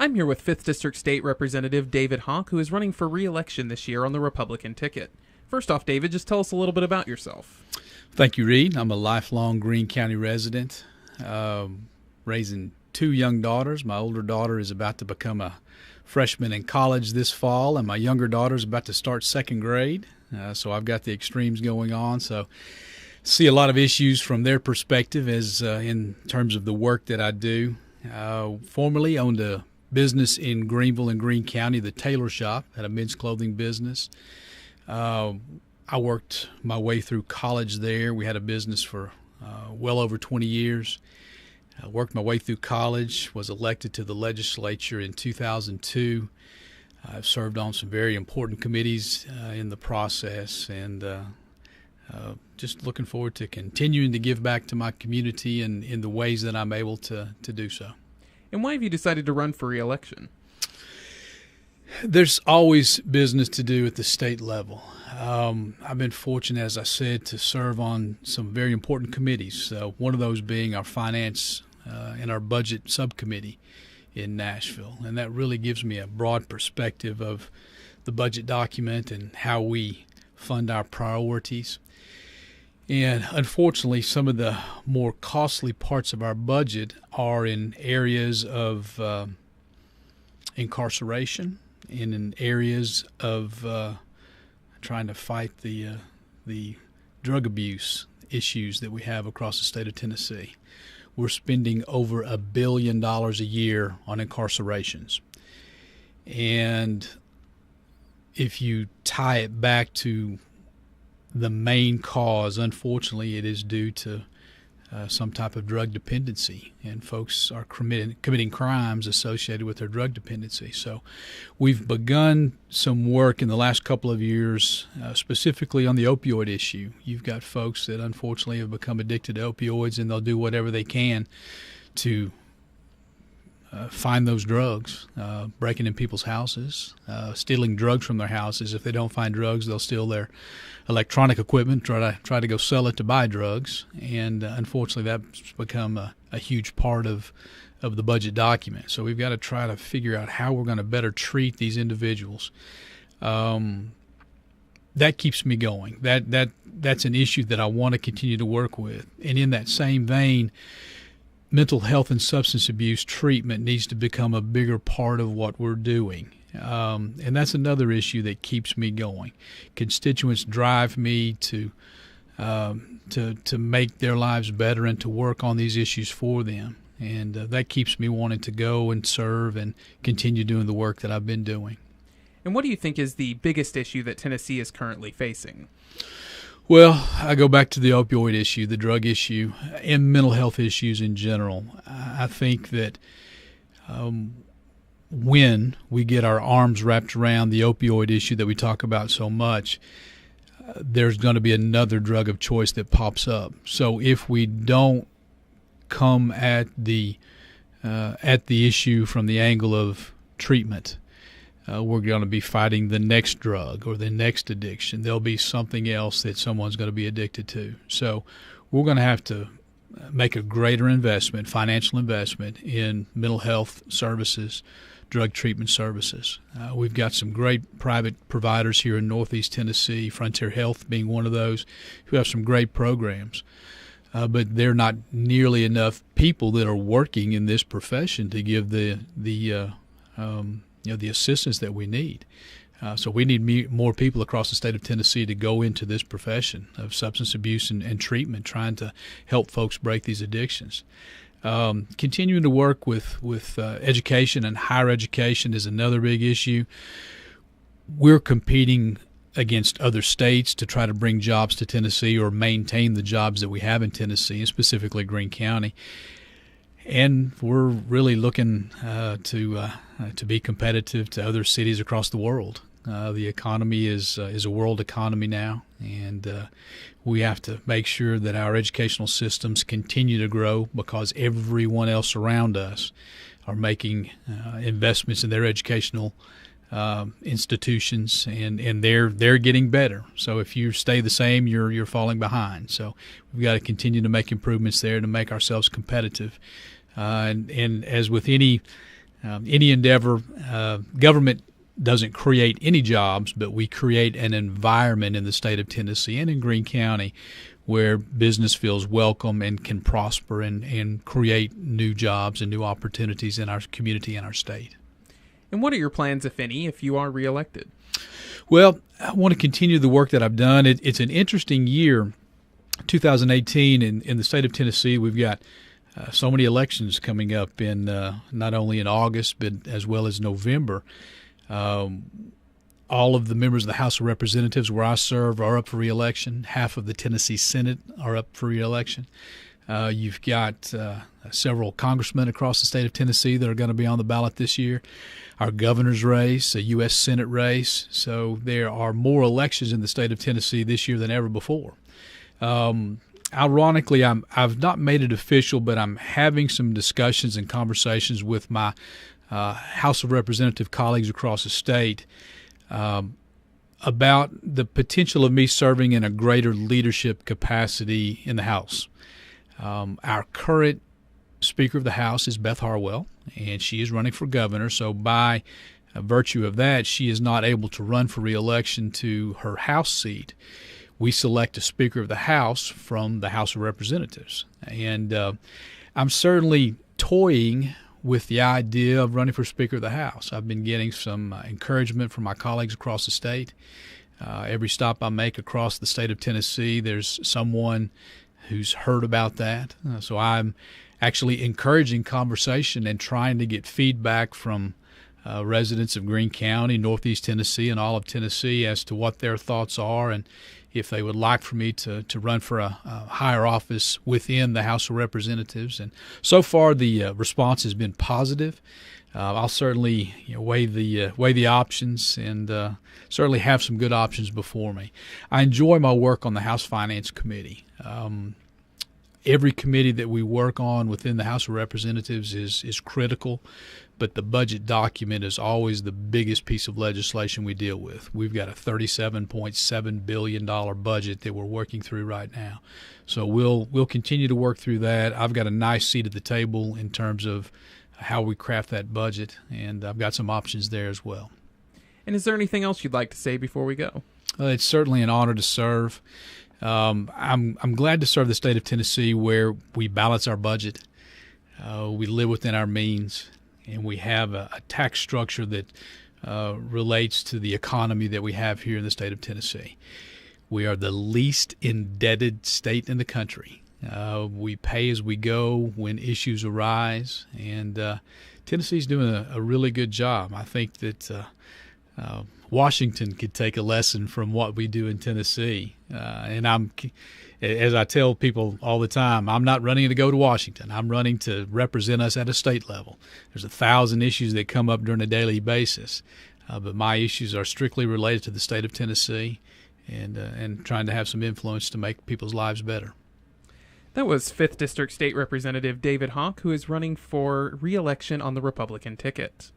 I'm here with 5th District State Representative David Hawk, who is running for re-election this year on the Republican ticket. First off, David, just tell us a little bit about yourself. Thank you, Reed. I'm a lifelong Greene County resident, raising two young daughters. My older daughter is about to become a freshman in college this fall, and my younger daughter is about to start second grade. So I've got the extremes going on. So see a lot of issues from their perspective as in terms of the work that I do. Formerly owned a business in Greenville and Greene County, the Tailor Shop, had a men's clothing business. I worked my way through college there. We had a business for well over 20 years. I worked my way through college, was elected to the legislature in 2002. I've served on some very important committees in the process, and just looking forward to continuing to give back to my community in the ways that I'm able to do so. And why have you decided to run for re-election? There's always business to do at the state level. I've been fortunate, as I said, to serve on some very important committees, one of those being our finance and our budget subcommittee in Nashville. And that really gives me a broad perspective of the budget document and how we fund our priorities. And unfortunately, some of the more costly parts of our budget are in areas of incarceration and in areas of trying to fight the drug abuse issues that we have across the state of Tennessee. We're spending over $1 billion a year on incarcerations. And if you tie it back to the main cause, unfortunately, it is due to some type of drug dependency, and folks are committing crimes associated with their drug dependency. So we've begun some work in the last couple of years, specifically on the opioid issue. You've got folks that unfortunately have become addicted to opioids, and they'll do whatever they can to find those drugs, breaking in people's houses, stealing drugs from their houses. If they don't find drugs, they'll steal their electronic equipment, try to go sell it to buy drugs, and unfortunately that's become a huge part of the budget document. So we've got to try to figure out how we're going to better treat these individuals. That keeps me going. That's an issue that I want to continue to work with. And in that same vein, mental health and substance abuse treatment needs to become a bigger part of what we're doing. And that's another issue that keeps me going. Constituents drive me to make their lives better and to work on these issues for them. And that keeps me wanting to go and serve and continue doing the work that I've been doing. And what do you think is the biggest issue that Tennessee is currently facing? Well, I go back to the opioid issue, the drug issue, and mental health issues in general. I think that when we get our arms wrapped around the opioid issue that we talk about so much, there's going to be another drug of choice that pops up. So if we don't come at the issue from the angle of treatment, we're going to be fighting the next drug or the next addiction. There'll be something else that someone's going to be addicted to. So we're going to have to make a greater investment, financial investment, in mental health services, drug treatment services. We've got some great private providers here in Northeast Tennessee, Frontier Health being one of those, who have some great programs. But there are not nearly enough people that are working in this profession to give the assistance that we need. So we need more people across the state of Tennessee to go into this profession of substance abuse and treatment, trying to help folks break these addictions. Continuing to work with education and higher education is another big issue. We're competing against other states to try to bring jobs to Tennessee or maintain the jobs that we have in Tennessee, and specifically Greene County. And we're really looking to be competitive to other cities across the world. The economy is a world economy now, and we have to make sure that our educational systems continue to grow, because everyone else around us are making investments in their educational institutions, and they're getting better. So if you stay the same, you're falling behind. So we've got to continue to make improvements there to make ourselves competitive. And as with any any endeavor, government doesn't create any jobs, but we create an environment in the state of Tennessee and in Greene County where business feels welcome and can prosper and create new jobs and new opportunities in our community and our state. And what are your plans, if any, if you are reelected? Well, I want to continue the work that I've done. It's an interesting year, 2018, in the state of Tennessee. We've got so many elections coming up in not only in August but as well as November. All of the members of the House of Representatives where I serve are up for re-election. Half of the Tennessee Senate are up for re-election. You've got several congressmen across the state of Tennessee that are going to be on the ballot this year. Our governor's race, a U.S. Senate race. So there are more elections in the state of Tennessee this year than ever before. Ironically, I've not made it official, but I'm having some discussions and conversations with my House of Representative colleagues across the state about the potential of me serving in a greater leadership capacity in the House. Our current Speaker of the House is Beth Harwell, and she is running for governor. So by virtue of that, she is not able to run for re-election to her House seat. We select a Speaker of the House from the House of Representatives. And I'm certainly toying with the idea of running for Speaker of the House. I've been getting some encouragement from my colleagues across the state. Every stop I make across the state of Tennessee, there's someone who's heard about that. So I'm actually encouraging conversation and trying to get feedback from residents of Greene County, Northeast Tennessee, and all of Tennessee as to what their thoughts are and if they would like for me to run for a higher office within the House of Representatives. And so far the response has been positive. I'll certainly weigh the options and certainly have some good options before me. I enjoy my work on the House Finance Committee. Every committee that we work on within the House of Representatives is critical, but the budget document is always the biggest piece of legislation we deal with. We've got a $37.7 billion budget that we're working through right now. So we'll continue to work through that. I've got a nice seat at the table in terms of how we craft that budget, and I've got some options there as well. And is there anything else you'd like to say before we go? It's certainly an honor to serve. I'm glad to serve the state of Tennessee where we balance our budget. We live within our means, and we have a tax structure that relates to the economy that we have here in the state of Tennessee. We are the least indebted state in the country. We pay as we go when issues arise, and Tennessee's doing a really good job. I think that Washington could take a lesson from what we do in Tennessee. And as I tell people all the time, I'm not running to go to Washington. I'm running to represent us at a state level. There's 1,000 issues that come up during a daily basis, but my issues are strictly related to the state of Tennessee and trying to have some influence to make people's lives better. That was 5th District State Representative David Honk, who is running for re-election on the Republican ticket.